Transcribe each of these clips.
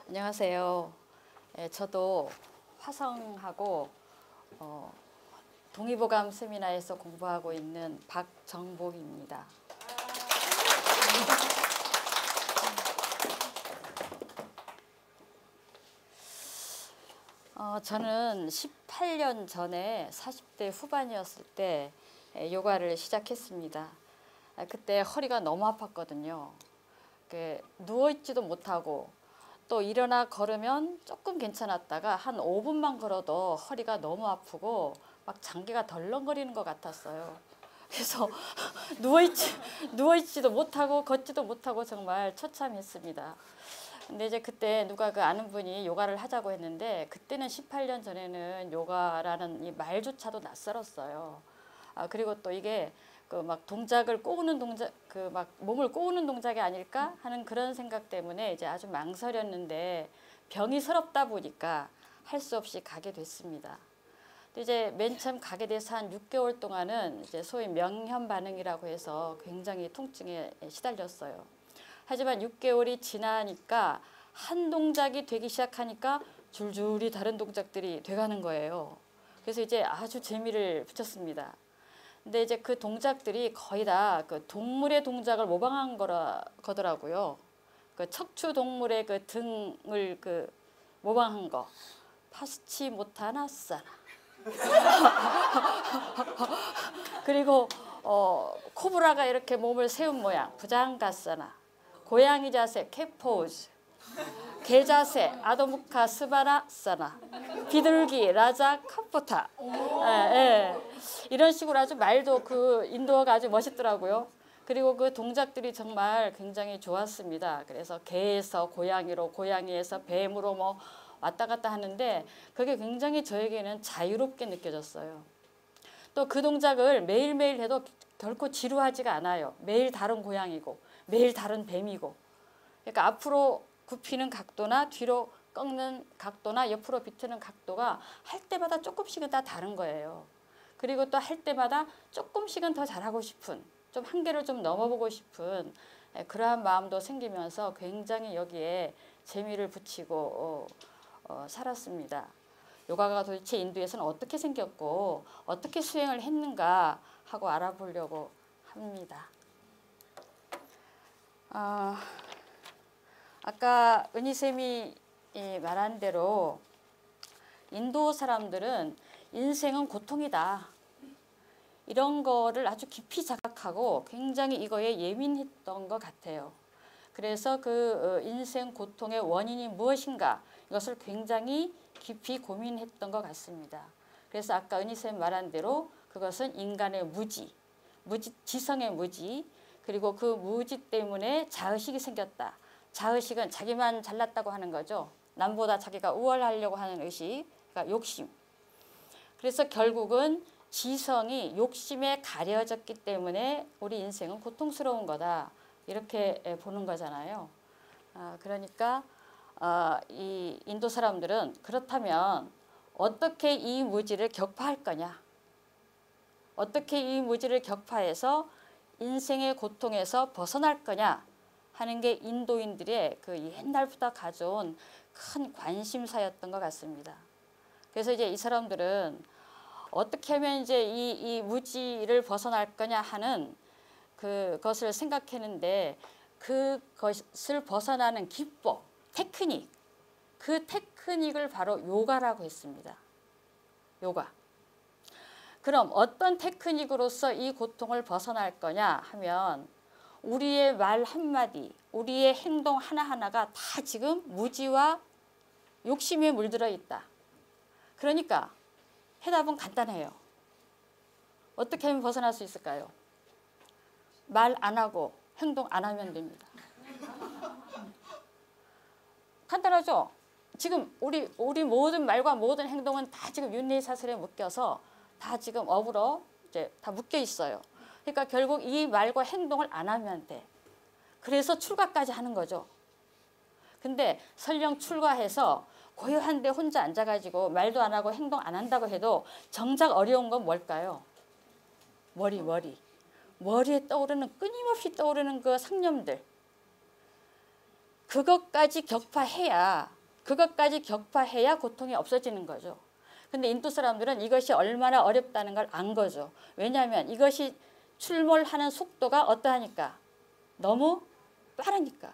안녕하세요. 저도 화성하고 동의보감 세미나에서 공부하고 있는 박정복입니다. 저는 18년 전에 40대 후반이었을 때 요가를 시작했습니다. 그때 허리가 너무 아팠거든요. 누워있지도 못하고 또 일어나 걸으면 조금 괜찮았다가 한 5분만 걸어도 허리가 너무 아프고 막 장기가 덜렁거리는 것 같았어요. 그래서 누워있지도 못하고 걷지도 못하고 정말 처참했습니다. 근데 이제 그때 누가 아는 분이 요가를 하자고 했는데 그때는 18년 전에는 요가라는 이 말조차도 낯설었어요. 그리고 또 이게 막 동작을 꼬우는 동작, 막 몸을 꼬우는 동작이 아닐까 하는 그런 생각 때문에 이제 아주 망설였는데 병이 서럽다 보니까 할 수 없이 가게 됐습니다. 근데 이제 맨 처음 가게 돼서 한 6개월 동안은 이제 소위 명현 반응이라고 해서 굉장히 통증에 시달렸어요. 하지만 6개월이 지나니까 한 동작이 되기 시작하니까 줄줄이 다른 동작들이 돼가는 거예요. 그래서 이제 아주 재미를 붙였습니다. 근데 이제 그 동작들이 거의 다 그 동물의 동작을 모방한 거더라고요. 그 척추 동물의 그 등을 모방한 거. 파스치모타나사나. 그리고 코브라가 이렇게 몸을 세운 모양. 부장가사나. 고양이 자세 캣포즈. 개 자세 아도무카 스바라사나. 비둘기 라자 카포타. 이런 식으로 아주 말도 인도어가 아주 멋있더라고요. 그리고 그 동작들이 정말 굉장히 좋았습니다. 그래서 개에서 고양이로, 고양이에서 뱀으로 뭐 왔다 갔다 하는데 그게 굉장히 저에게는 자유롭게 느껴졌어요. 또 그 동작을 매일매일 해도 결코 지루하지가 않아요. 매일 다른 고양이고 매일 다른 뱀이고. 그러니까 앞으로 굽히는 각도나 뒤로 꺾는 각도나 옆으로 비트는 각도가 할 때마다 조금씩은 다 다른 거예요. 그리고 또 할 때마다 조금씩은 더 잘하고 싶은, 좀 한계를 좀 넘어보고 싶은 그러한 마음도 생기면서 굉장히 여기에 재미를 붙이고 살았습니다. 요가가 도대체 인도에서는 어떻게 생겼고 어떻게 수행을 했는가 하고 알아보려고 합니다. 아까 은희쌤이 말한 대로 인도 사람들은 인생은 고통이다. 이런 거를 아주 깊이 자각하고 굉장히 이거에 예민했던 것 같아요. 그래서 그 인생 고통의 원인이 무엇인가 이것을 굉장히 깊이 고민했던 것 같습니다. 그래서 아까 은희쌤 말한 대로 그것은 인간의 무지, 지성의 무지, 그리고 그 무지 때문에 자의식이 생겼다. 자의식은 자기만 잘났다고 하는 거죠. 남보다 자기가 우월하려고 하는 의식, 그러니까 욕심. 그래서 결국은 지성이 욕심에 가려졌기 때문에 우리 인생은 고통스러운 거다. 이렇게 보는 거잖아요. 그러니까 이 인도 사람들은 그렇다면 어떻게 이 무지를 격파할 거냐. 어떻게 이 무지를 격파해서 인생의 고통에서 벗어날 거냐 하는 게 인도인들의 그 옛날부터 가져온 큰 관심사였던 것 같습니다. 그래서 이제 이 사람들은 어떻게 하면 이제 이 무지를 벗어날 거냐 하는 그것을 생각했는데 그것을 벗어나는 기법, 테크닉, 그 테크닉을 바로 요가라고 했습니다. 요가. 그럼 어떤 테크닉으로서 이 고통을 벗어날 거냐 하면 우리의 말 한마디, 우리의 행동 하나하나가 다 지금 무지와 욕심에 물들어 있다. 그러니까 해답은 간단해요. 어떻게 하면 벗어날 수 있을까요? 말 안 하고 행동 안 하면 됩니다. 간단하죠? 지금 우리 모든 말과 모든 행동은 다 지금 윤리사슬에 묶여서 다 지금 업으로 이제 다 묶여 있어요. 그러니까 결국 이 말과 행동을 안 하면 돼. 그래서 출가까지 하는 거죠. 근데 설령 출가해서 고요한데 혼자 앉아가지고 말도 안 하고 행동 안 한다고 해도 정작 어려운 건 뭘까요? 머리에 떠오르는 끊임없이 떠오르는 그 상념들. 그것까지 격파해야 그것까지 격파해야 고통이 없어지는 거죠. 근데 인도 사람들은 이것이 얼마나 어렵다는 걸 안 거죠. 왜냐하면 이것이 출몰하는 속도가 어떠하니까? 너무 빠르니까.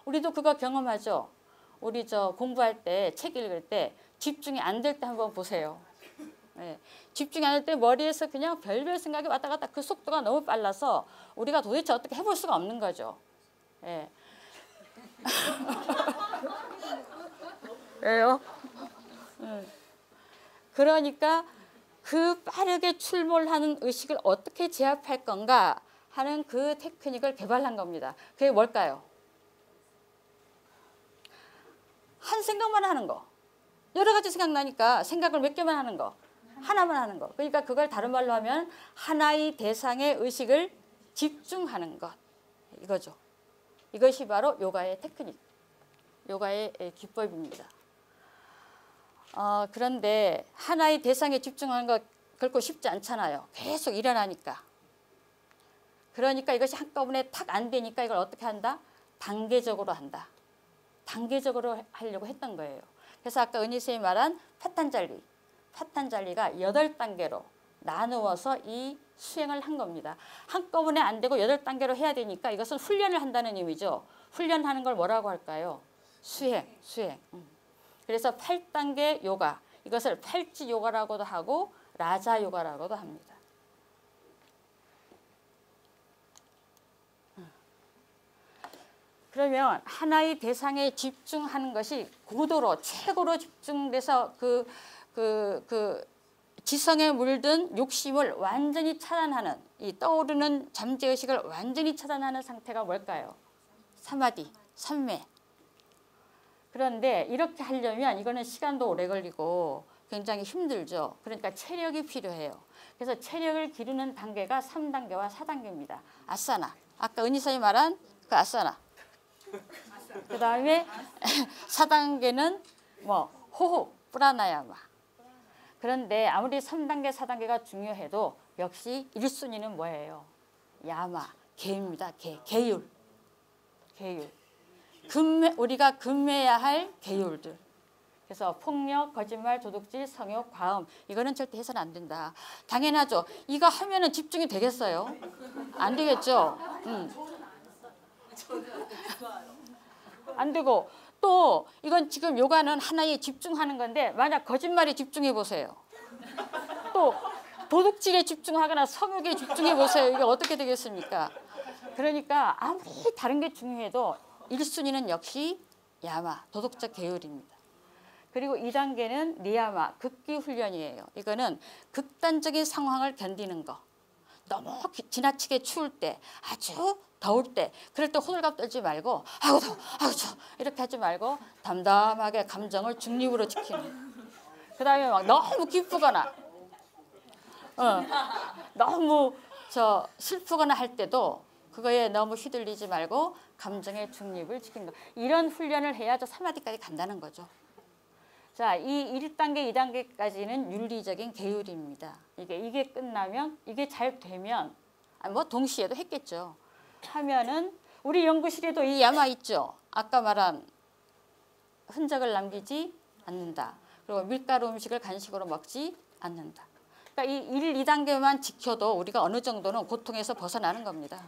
우리도 그거 경험하죠. 우리 공부할 때, 책 읽을 때 집중이 안 될 때 한번 보세요. 네. 집중이 안 될 때 머리에서 그냥 별별 생각이 왔다 갔다 그 속도가 너무 빨라서 우리가 도대체 어떻게 해볼 수가 없는 거죠. 네. 왜요? 그러니까 그 빠르게 출몰하는 의식을 어떻게 제압할 건가 하는 그 테크닉을 개발한 겁니다. 그게 뭘까요? 한 생각만 하는 거. 여러 가지 생각나니까 생각을 몇 개만 하는 거. 하나만 하는 거. 그러니까 그걸 다른 말로 하면 하나의 대상의 의식을 집중하는 것. 이거죠. 이것이 바로 요가의 테크닉. 요가의 기법입니다. 그런데 하나의 대상에 집중하는 거 결코 쉽지 않잖아요. 계속 일어나니까. 그러니까 이것이 한꺼번에 탁 안 되니까 이걸 어떻게 한다? 단계적으로 한다. 단계적으로 하려고 했던 거예요. 그래서 아까 은희 선생님이 말한 파탄잘리가 8단계로 나누어서 이 수행을 한 겁니다. 한꺼번에 안 되고 8단계로 해야 되니까 이것은 훈련을 한다는 의미죠. 훈련하는 걸 뭐라고 할까요? 수행. 그래서 8단계 요가, 이것을 팔찌 요가라고도 하고 라자 요가라고도 합니다. 그러면 하나의 대상에 집중하는 것이 고도로 최고로 집중돼서 그 지성에 물든 욕심을 완전히 차단하는, 이 떠오르는 잠재의식을 완전히 차단하는 상태가 뭘까요? 사마디, 삼매. 그런데 이렇게 하려면 이거는 시간도 오래 걸리고 굉장히 힘들죠. 그러니까 체력이 필요해요. 그래서 체력을 기르는 단계가 3단계와 4단계입니다. 아사나, 아까 은희 선생님이 말한 그 아사나. 그 다음에 4단계는 호흡, 프라나야마. 그런데 아무리 3단계, 4단계가 중요해도 역시 1순위는 뭐예요? 야마, 개입니다. 계율. 우리가 금해야 할 계율들. 그래서 폭력, 거짓말, 도둑질, 성욕, 과음, 이거는 절대 해서는 안 된다. 당연하죠. 이거 하면은 집중이 되겠어요? 안 되겠죠. 안 되고, 또 이건 지금 요가는 하나에 집중하는 건데 만약 거짓말에 집중해 보세요. 또 도둑질에 집중하거나 성욕에 집중해 보세요. 이게 어떻게 되겠습니까? 그러니까 아무리 다른 게 중요해도 1순위는 역시 야마, 도덕적 계율입니다. 그리고 2단계는 니야마, 극기 훈련이에요. 이거는 극단적인 상황을 견디는 거. 너무 지나치게 추울 때, 아주 더울 때, 그럴 때 호들갑 떨지 말고 아우 더워, 아우 추워 이렇게 하지 말고 담담하게 감정을 중립으로 지키는. 그 다음에 막 너무 기쁘거나 너무 슬프거나 할 때도 그거에 너무 휘둘리지 말고 감정의 중립을 지키는 거. 이런 훈련을 해야 사마디까지 간다는 거죠. 자, 이 1단계, 2단계까지는 윤리적인 계율입니다. 이게 끝나면, 이게 잘 되면, 동시에도 했겠죠. 하면은, 우리 연구실에도 이 야마 있죠. 아까 말한 흔적을 남기지 않는다. 그리고 밀가루 음식을 간식으로 먹지 않는다. 그러니까 이 1, 2단계만 지켜도 우리가 어느 정도는 고통에서 벗어나는 겁니다.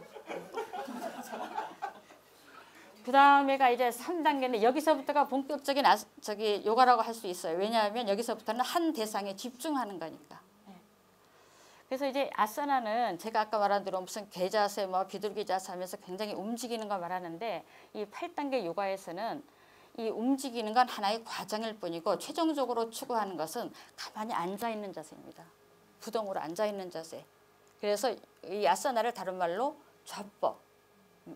그 다음에가 이제 3단계인데 여기서부터가 본격적인 요가라고 할 수 있어요. 왜냐하면 여기서부터는 한 대상에 집중하는 거니까. 그래서 이제 아사나는 제가 아까 말한 대로 무슨 개자세, 비둘기 자세 하면서 굉장히 움직이는 걸 말하는데 이 8단계 요가에서는 이 움직이는 건 하나의 과정일 뿐이고 최종적으로 추구하는 것은 가만히 앉아있는 자세입니다. 부동으로 앉아있는 자세. 그래서 이 아사나를 다른 말로 좌법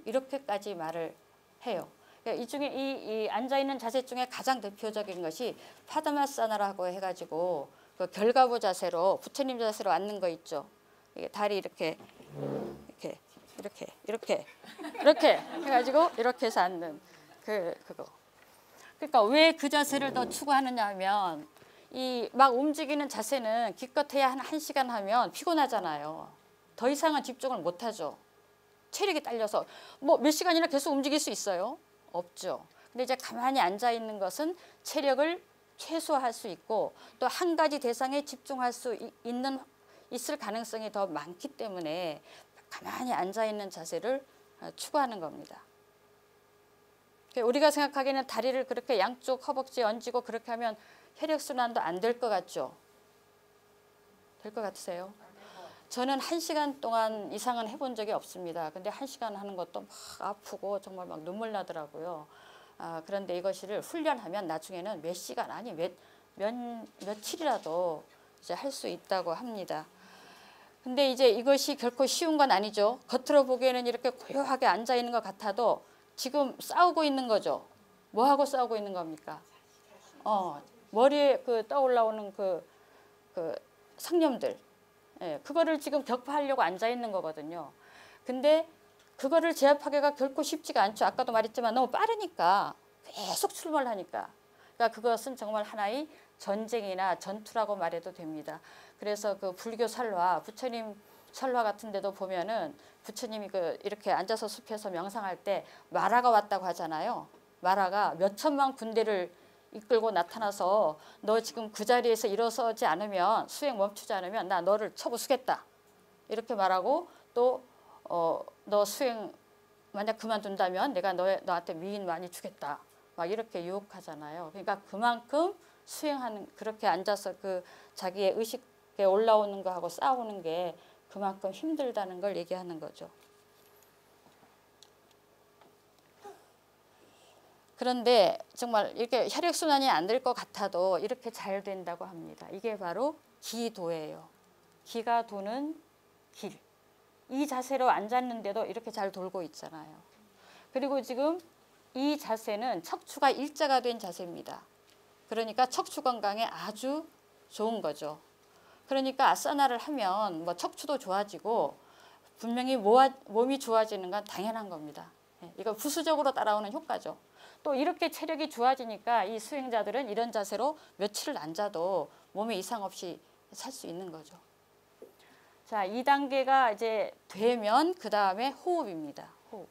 이렇게까지 말을 해요. 이 중에 이 앉아있는 자세 중에 가장 대표적인 것이 파다마사나라고 해가지고 그 결과부 자세로 부처님 자세로 앉는 거 있죠. 이게 다리 이렇게 해가지고 이렇게 해서 앉는 그거. 그러니까 왜 그 자세를 더 추구하느냐 하면 이 막 움직이는 자세는 기껏해야 한 1시간 하면 피곤하잖아요. 더 이상은 집중을 못 하죠. 체력이 딸려서 몇 시간이나 계속 움직일 수 있어요? 없죠. 근데 이제 가만히 앉아 있는 것은 체력을 최소화할 수 있고 또 한 가지 대상에 집중할 수 있을 가능성이 더 많기 때문에 가만히 앉아 있는 자세를 추구하는 겁니다. 우리가 생각하기에는 다리를 그렇게 양쪽 허벅지에 얹고 그렇게 하면 혈액순환도 안 될 것 같죠? 될 것 같으세요? 저는 1시간 동안 이상은 해본 적이 없습니다. 근데 1시간 하는 것도 막 아프고 정말 막 눈물 나더라고요. 그런데 이것을 훈련하면 나중에는 몇 시간 아니 며칠이라도 이제 할 수 있다고 합니다. 근데 이제 이것이 결코 쉬운 건 아니죠. 겉으로 보기에는 이렇게 고요하게 앉아 있는 것 같아도 지금 싸우고 있는 거죠. 뭐 하고 싸우고 있는 겁니까? 머리에 떠올라오는 그 상념들, 그거를 지금 격파하려고 앉아 있는 거거든요. 근데 그거를 제압하기가 결코 쉽지가 않죠. 아까도 말했지만 너무 빠르니까 계속 출몰하니까. 그러니까 그것은 정말 하나의 전쟁이나 전투라고 말해도 됩니다. 그래서 그 불교 설화, 부처님 설화 같은 데도 보면은 부처님이 이렇게 앉아서 숲에서 명상할 때 마라가 왔다고 하잖아요. 마라가 몇 천만 군대를 이끌고 나타나서 너 지금 그 자리에서 일어서지 않으면 수행 멈추지 않으면 나 너를 쳐부수겠다. 이렇게 말하고 또 너 수행 만약 그만둔다면 내가 너한테 미인 많이 주겠다. 막 이렇게 유혹하잖아요. 그러니까 그만큼 수행하는 그렇게 앉아서 그 자기의 의식에 올라오는 거하고 싸우는 게 그만큼 힘들다는 걸 얘기하는 거죠. 그런데 정말 이렇게 혈액순환이 안 될 것 같아도 이렇게 잘 된다고 합니다. 이게 바로 기도예요. 기가 도는 길. 이 자세로 앉았는데도 이렇게 잘 돌고 있잖아요. 그리고 지금 이 자세는 척추가 일자가 된 자세입니다. 그러니까 척추 건강에 아주 좋은 거죠. 그러니까 아사나를 하면 뭐 척추도 좋아지고 분명히 몸이 좋아지는 건 당연한 겁니다. 이거 부수적으로 따라오는 효과죠. 또 이렇게 체력이 좋아지니까 이 수행자들은 이런 자세로 며칠을 앉아도 몸에 이상 없이 살 수 있는 거죠. 자, 2단계가 이제 되면 그 다음에 호흡입니다. 호흡.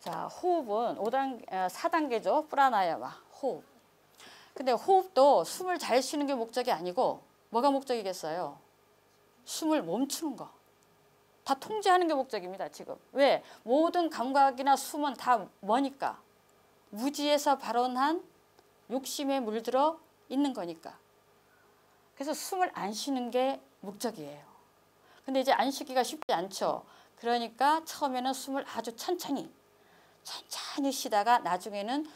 자, 호흡은 4단계죠. 프라나야마, 호흡. 근데 호흡도 숨을 잘 쉬는 게 목적이 아니고 뭐가 목적이겠어요? 숨을 멈추는 거. 다 통제하는 게 목적입니다, 지금. 왜? 모든 감각이나 숨은 다 뭐니까? 무지에서 발원한 욕심에 물들어 있는 거니까. 그래서 숨을 안 쉬는 게 목적이에요. 근데 이제 안 쉬기가 쉽지 않죠. 그러니까 처음에는 숨을 아주 천천히 쉬다가 나중에는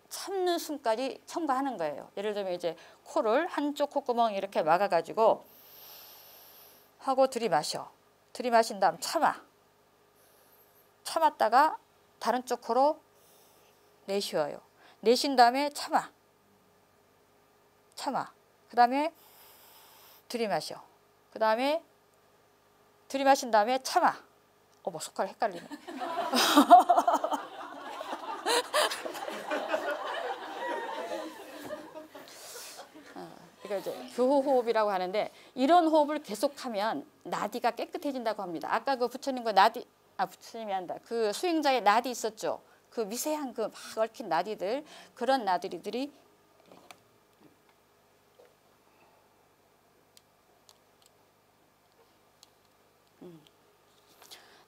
참는 숨까지 첨가하는 거예요. 예를 들면 이제 코를 한쪽 콧구멍 이렇게 막아가지고 하고 들이마셔. 들이마신 다음 참았다가 다른 쪽 코로 내쉬어요. 내쉰 다음에 참아. 그 다음에 들이마셔. 그 다음에 들이마신 다음에 참아. 어머, 손가락 헷갈리네. 이거 이제 교호호흡이라고 하는데 이런 호흡을 계속하면 나디가 깨끗해진다고 합니다. 아까 그 부처님과 부처님이 한다. 그 수행자의 나디 있었죠. 그 미세한 그 막 얽힌 나디들, 그런 나디들이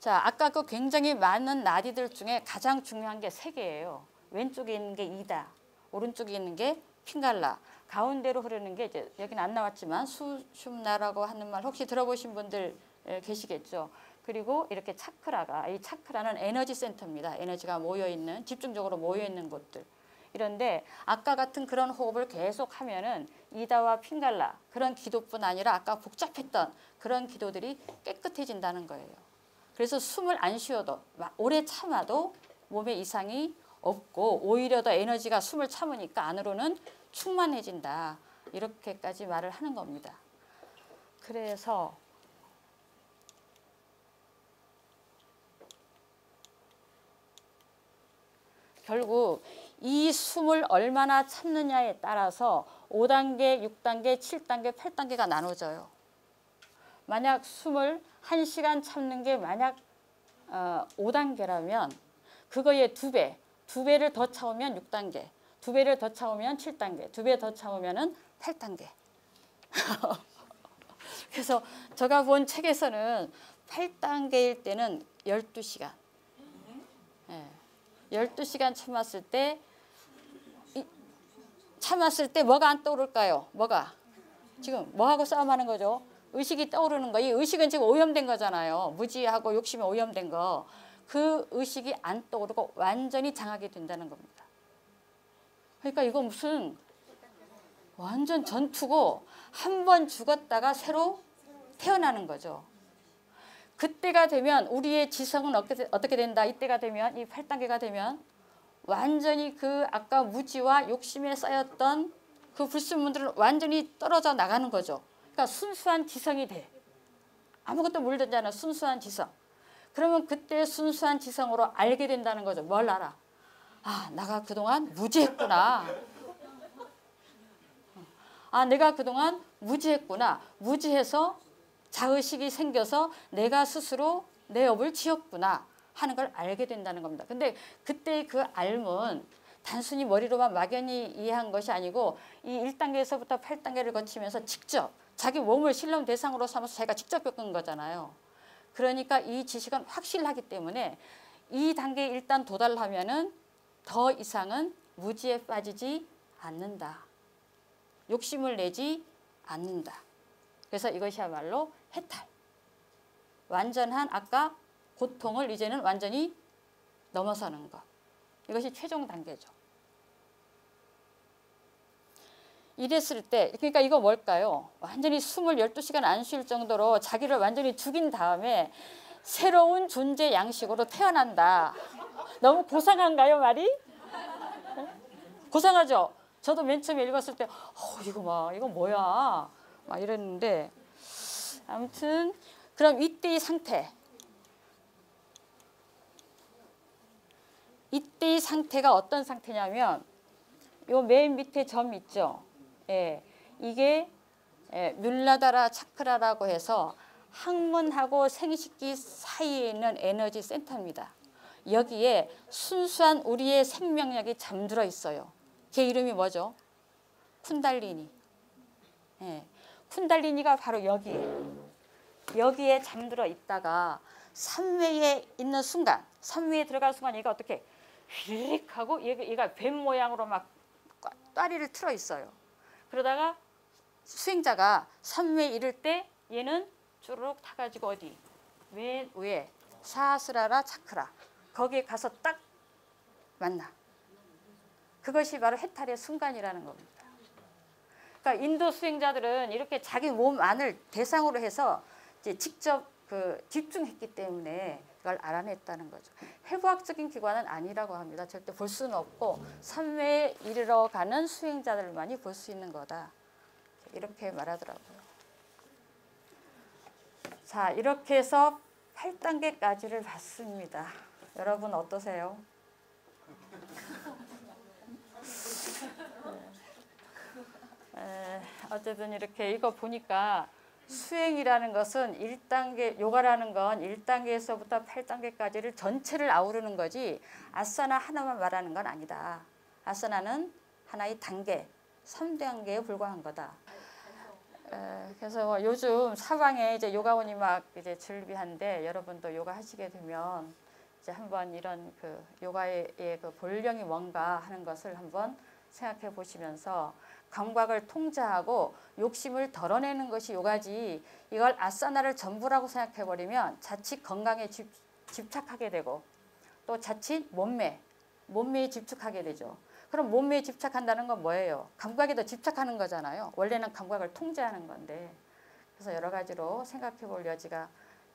자, 아까 그 굉장히 많은 나디들 중에 가장 중요한 게 3개예요. 왼쪽에 있는 게 이다, 오른쪽에 있는 게 핑갈라, 가운데로 흐르는 게 이제 여기는 안 나왔지만 수shum나라고 하는 말 혹시 들어보신 분들 계시겠죠. 그리고 이렇게 차크라가, 이 차크라는 에너지 센터입니다. 에너지가 모여있는, 집중적으로 모여있는 곳들. 이런데 아까 같은 그런 호흡을 계속 하면은 이다와 핑갈라, 그런 기도뿐 아니라 아까 복잡했던 그런 기도들이 깨끗해진다는 거예요. 그래서 숨을 안 쉬어도 오래 참아도 몸에 이상이 없고 오히려 더 에너지가 숨을 참으니까 안으로는 충만해진다. 이렇게까지 말을 하는 겁니다. 그래서 결국 이 숨을 얼마나 참느냐에 따라서 5단계, 6단계, 7단계, 8단계가 나눠져요. 만약 숨을 1시간 참는 게 만약 5단계라면 그거의 2배, 2배를 더 참으면 6단계, 2배를 더 참으면 7단계, 2배 더 참으면 8단계. 그래서 제가 본 책에서는 8단계일 때는 12시간. 12시간 참았을 때 뭐가 안 떠오를까요? 뭐가? 지금 뭐하고 싸움하는 거죠? 의식이 떠오르는 거. 이 의식은 지금 오염된 거잖아요. 무지하고 욕심이 오염된 거. 그 의식이 안 떠오르고 완전히 장악이 된다는 겁니다. 그러니까 이거 무슨 완전 전투고 한 번 죽었다가 새로 태어나는 거죠. 그때가 되면 우리의 지성은 어떻게 된다? 이때가 되면 이 8단계가 되면 완전히 그 아까 무지와 욕심에 쌓였던 그 불순물들은 완전히 떨어져 나가는 거죠. 그러니까 순수한 지성이 돼. 아무것도 물들지 않은 순수한 지성. 그러면 그때 순수한 지성으로 알게 된다는 거죠. 뭘 알아? 아, 내가 그동안 무지했구나. 아, 내가 그동안 무지했구나. 무지해서 자의식이 생겨서 내가 스스로 내 업을 지었구나 하는 걸 알게 된다는 겁니다. 근데 그때 그 알문 단순히 머리로만 막연히 이해한 것이 아니고 이 1단계에서부터 8단계를 거치면서 직접 자기 몸을 실험 대상으로 삼아서 자기가 직접 겪은 거잖아요. 그러니까 이 지식은 확실하기 때문에 이 단계에 일단 도달하면은 더 이상은 무지에 빠지지 않는다. 욕심을 내지 않는다. 그래서 이것이야말로 해탈. 완전한 아까 고통을 이제는 완전히 넘어서는 것. 이것이 최종 단계죠. 이랬을 때 그러니까 이거 뭘까요? 완전히 숨을 12시간 안 쉴 정도로 자기를 완전히 죽인 다음에 새로운 존재 양식으로 태어난다. 너무 고상한가요, 말이? 고상하죠? 저도 맨 처음에 읽었을 때 이거 뭐야? 막 이랬는데 아무튼 그럼 이때의 상태. 이때의 상태가 어떤 상태냐면 요 맨 밑에 점 있죠? 예, 이게 뮬라다라 차크라라고 해서 항문하고 생식기 사이에 있는 에너지 센터입니다. 여기에 순수한 우리의 생명력이 잠들어 있어요. 걔 이름이 뭐죠? 쿤달리니. 예, 쿤달리니가 바로 여기에 잠들어 있다가 삼매에 있는 순간, 삼매에 들어간 순간 얘가 어떻게 휘릭 하고 얘가 뱀 모양으로 막 따리를 틀어 있어요. 그러다가 수행자가 삼매에 이를 때 얘는 쭈르륵 타가지고 어디? 맨 위에 사스라라 차크라. 거기에 가서 딱 만나. 그것이 바로 해탈의 순간이라는 겁니다. 그러니까 인도 수행자들은 이렇게 자기 몸 안을 대상으로 해서 이제 직접 집중했기 때문에 그걸 알아냈다는 거죠. 해부학적인 기관은 아니라고 합니다. 절대 볼 수는 없고 삼매에 이르러 가는 수행자들만이 볼 수 있는 거다. 이렇게 말하더라고요. 자, 이렇게 해서 8단계까지를 봤습니다. 여러분 어떠세요? 어쨌든 이렇게 이거 보니까 수행이라는 것은 1단계, 요가라는 건 1단계에서부터 8단계까지를 전체를 아우르는 거지 아사나 하나만 말하는 건 아니다. 아사나는 하나의 단계, 3단계에 불과한 거다. 그래서 요즘 사방에 이제 요가원이 막 이제 즐비한데 여러분도 요가 하시게 되면 이제 한번 이런 그 요가의 그 본령이 뭔가 하는 것을 한번 생각해 보시면서 감각을 통제하고 욕심을 덜어내는 것이 요가지 이걸 아사나를 전부라고 생각해 버리면 자칫 건강에 집착하게 되고 또 자칫 몸매에 집착하게 되죠. 그럼 몸매에 집착한다는 건 뭐예요? 감각에 더 집착하는 거잖아요. 원래는 감각을 통제하는 건데. 그래서 여러 가지로 생각해 볼 여지가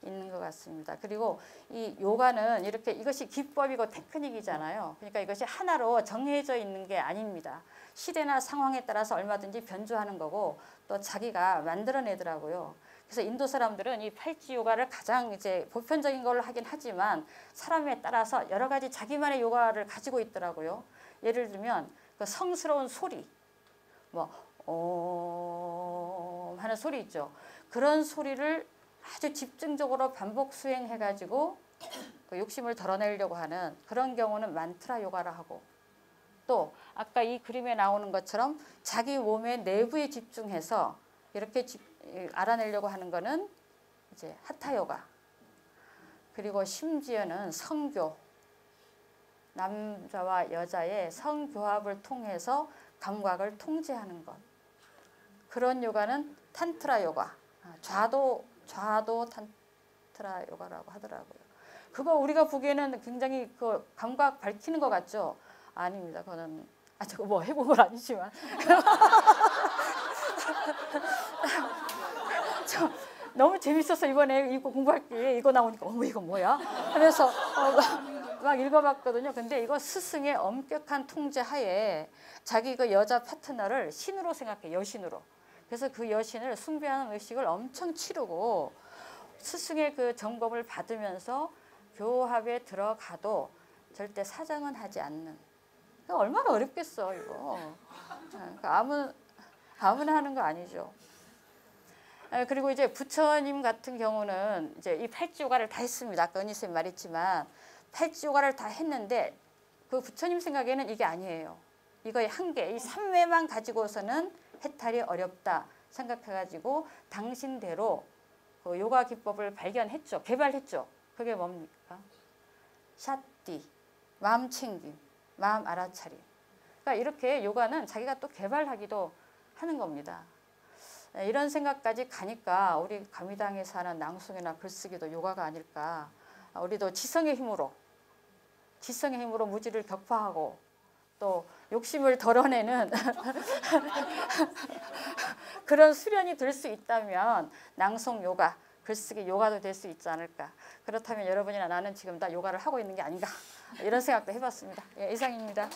있는 것 같습니다. 그리고 이 요가는 이렇게 이것이 기법이고 테크닉이잖아요. 그러니까 이것이 하나로 정해져 있는 게 아닙니다. 시대나 상황에 따라서 얼마든지 변주하는 거고 또 자기가 만들어내더라고요. 그래서 인도 사람들은 이 팔찌 요가를 가장 이제 보편적인 걸로 하긴 하지만 사람에 따라서 여러 가지 자기만의 요가를 가지고 있더라고요. 예를 들면 그 성스러운 소리, 뭐 하는 소리 있죠. 그런 소리를 아주 집중적으로 반복 수행해가지고 그 욕심을 덜어내려고 하는 그런 경우는 만트라 요가라 하고, 또 아까 이 그림에 나오는 것처럼 자기 몸의 내부에 집중해서 이렇게 알아내려고 하는 거는 이제 하타 요가. 그리고 심지어는 성교, 남자와 여자의 성교합을 통해서 감각을 통제하는 것, 그런 요가는 탄트라 요가, 좌도 탄트라 요가라고 하더라고요. 그거 우리가 보기에는 굉장히 그 감각 밝히는 것 같죠? 아닙니다. 그거는 저거 뭐 해본 건 아니지만 너무 재밌어서 이번에 이거 공부할 때 이거 나오니까 어머 이거 뭐야? 하면서 막 읽어봤거든요. 근데 이거 스승의 엄격한 통제 하에 자기 그 여자 파트너를 신으로 생각해, 여신으로. 그래서 그 여신을 숭배하는 의식을 엄청 치르고 스승의 그 점검을 받으면서 교합에 들어가도 절대 사정은 하지 않는. 얼마나 어렵겠어 이거. 아무나 하는 거 아니죠. 그리고 이제 부처님 같은 경우는 이제 이 팔찌요가를 다 했습니다. 아까 은희 쌤 말했지만 팔찌요가를 다 했는데 그 부처님 생각에는 이게 아니에요. 이거의 한계, 이 삼매만 가지고서는 해탈이 어렵다 생각해가지고 당신대로 그 요가 기법을 발견했죠. 개발했죠. 그게 뭡니까? 샷디, 마음 챙김, 마음 알아차림. 그러니까 이렇게 요가는 자기가 또 개발하기도 하는 겁니다. 이런 생각까지 가니까 우리 가미당에서 하는 낭송이나 글쓰기도 요가가 아닐까. 우리도 지성의 힘으로 무지를 격파하고 또 욕심을 덜어내는 그런 수련이 될 수 있다면 낭송 요가, 글쓰기 요가도 될 수 있지 않을까. 그렇다면 여러분이나 나는 지금 다 요가를 하고 있는 게 아닌가, 이런 생각도 해봤습니다. 예, 이상입니다.